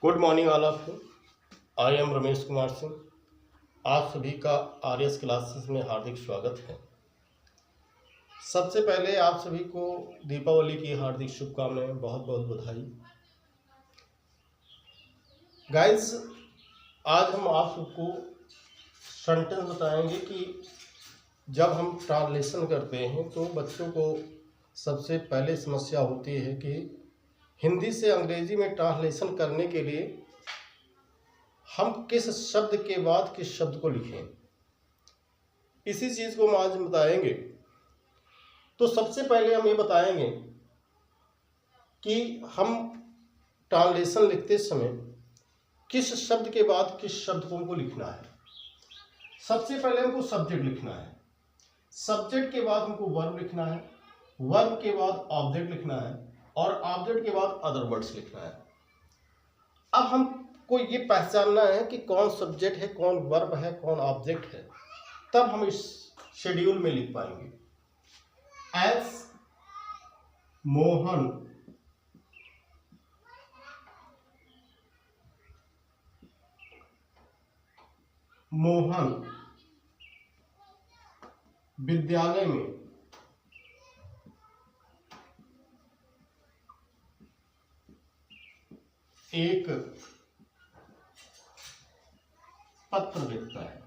Good morning all of you. I am Ramesh Kumar Singh. आप सभी का आरएस क्लासेस में हार्दिक स्वागत है। सबसे पहले आप सभी को दीपावली की हार्दिक शुभकामनाएं, बहुत बहुत बधाई। गाइस, आज हम आप सबको सेंटेंस बताएंगे कि जब हम ट्रांसलेशन करते हैं तो बच्चों को सबसे पहले समस्या होती है कि हिंदी से अंग्रेजी में ट्रांसलेशन करने के लिए हम किस शब्द के बाद किस शब्द को लिखें। इसी चीज़ को हम आज बताएंगे। तो सबसे पहले हम ये बताएंगे कि हम ट्रांसलेशन लिखते समय किस शब्द के बाद किस शब्द को हमको लिखना है। सबसे पहले हमको सब्जेक्ट लिखना है, सब्जेक्ट के बाद हमको वर्ब लिखना है, वर्ब के बाद ऑब्जेक्ट लिखना है और ऑब्जेक्ट के बाद अदर वर्ड्स लिखना है। अब हमको ये पहचानना है कि कौन सब्जेक्ट है, कौन वर्ब है, कौन ऑब्जेक्ट है, तब हम इस शेड्यूल में लिख पाएंगे। एस मोहन विद्यालय में एक पत्र लिखता है।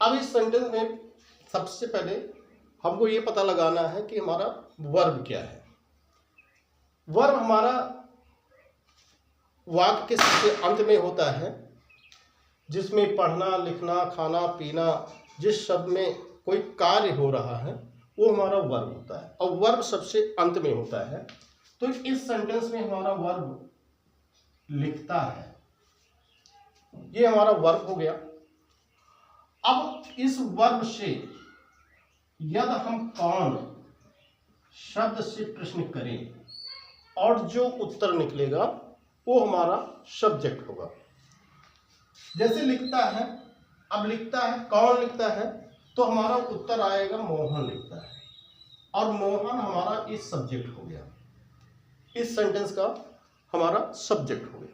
अब इस सेंटेंस में सबसे पहले हमको ये पता लगाना है कि हमारा वर्ब क्या है। वर्ब हमारा वाक्य के सबसे अंत में होता है, जिसमें पढ़ना, लिखना, खाना, पीना, जिस शब्द में कोई कार्य हो रहा है वो हमारा वर्ब होता है और वर्ब सबसे अंत में होता है। तो इस सेंटेंस में हमारा वर्ब लिखता है, ये हमारा वर्ब हो गया। अब इस वर्ब से यदि हम कौन शब्द से प्रश्न करें और जो उत्तर निकलेगा वो हमारा सब्जेक्ट होगा। जैसे लिखता है, अब लिखता है, कौन लिखता है, तो हमारा उत्तर आएगा मोहन लिखता है और मोहन हमारा इस सब्जेक्ट हो गया, इस सेंटेंस का हमारा सब्जेक्ट हो गया।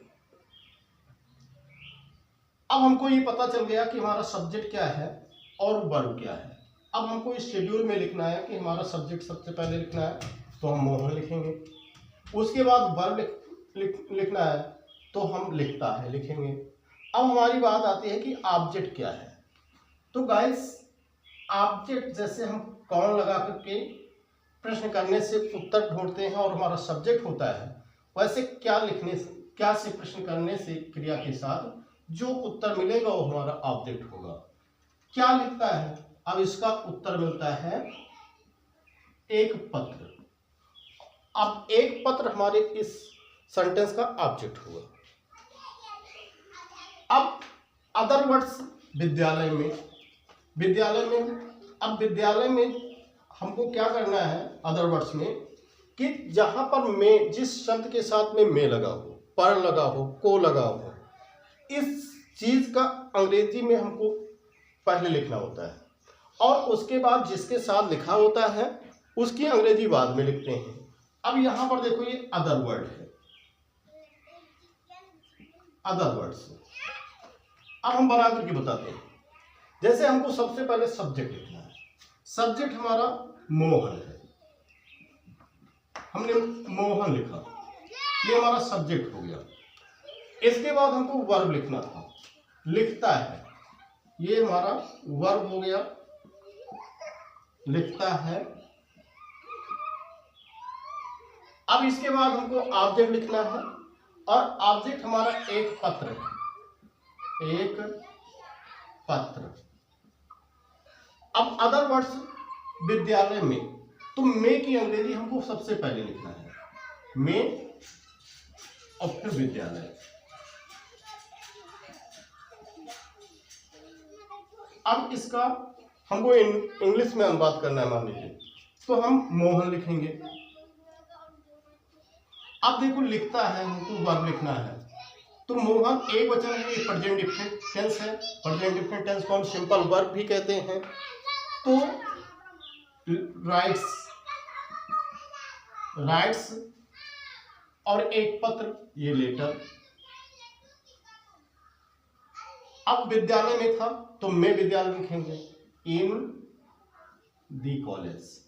अब हमको ये पता चल गया कि हमारा सब्जेक्ट क्या है और वर्ब क्या है। अब हमको इस शेड्यूल में लिखना है कि हमारा सब्जेक्ट सबसे पहले लिखना है तो हम मोहन लिखेंगे, उसके बाद वर्ब लिखना है तो हम लिखता है लिखेंगे। अब हमारी बात आती है कि ऑब्जेक्ट क्या है। तो गाइस, ऑब्जेक्ट जैसे हम कौन लगा करके प्रश्न करने से उत्तर ढूंढते हैं और हमारा सब्जेक्ट होता है, वैसे क्या से प्रश्न करने से क्रिया के साथ जो उत्तर मिलेगा वो हमारा ऑब्जेक्ट होगा। क्या लिखता है, अब इसका उत्तर मिलता है एक पत्र। अब एक पत्र हमारे इस सेंटेंस का ऑब्जेक्ट हुआ। अब अदर वर्ड्स विद्यालय में हमको क्या करना है अदर वर्ड्स में कि जहां पर में, जिस शब्द के साथ में में लगा हो, पर लगा हो, को लगा हो, इस चीज का अंग्रेजी में हमको पहले लिखना होता है और उसके बाद जिसके साथ लिखा होता है उसकी अंग्रेजी बाद में लिखते हैं। अब यहां पर देखो, ये अदर वर्ड है, अदर वर्ड्स। अब हम बना करके बताते हैं। जैसे हमको सबसे पहले सब्जेक्ट लिखना है, सब्जेक्ट हमारा मोहन है, हमने मोहन लिखा, ये हमारा सब्जेक्ट हो गया। इसके बाद हमको वर्ब लिखना था, लिखता है, ये हमारा वर्ब हो गया, लिखता है। अब इसके बाद हमको ऑब्जेक्ट लिखना है और ऑब्जेक्ट हमारा एक पत्र है, एक पत्र। अब अदर वर्ड्स विद्यालय में, तो में की अंग्रेजी हमको सबसे पहले लिखना है, में और फिर विद्यालय। अब इसका हमको इंग्लिश में अनुवाद करना है, मान लीजिए, तो हम मोहन लिखेंगे। अब देखो, लिखता है, हमको वर्ब लिखना है, तो मोहन एक वचन है, ये प्रेजेंट डिफरेंट टेंस है। प्रेजेंट डिफरेंट टेंस को हम सिंपल वर्ब भी कहते हैं। तो राइट्स और एक पत्र, ये लेटर। अब विद्यालय में था तो मैं विद्यालय लिखेंगे, इन दी कॉलेज।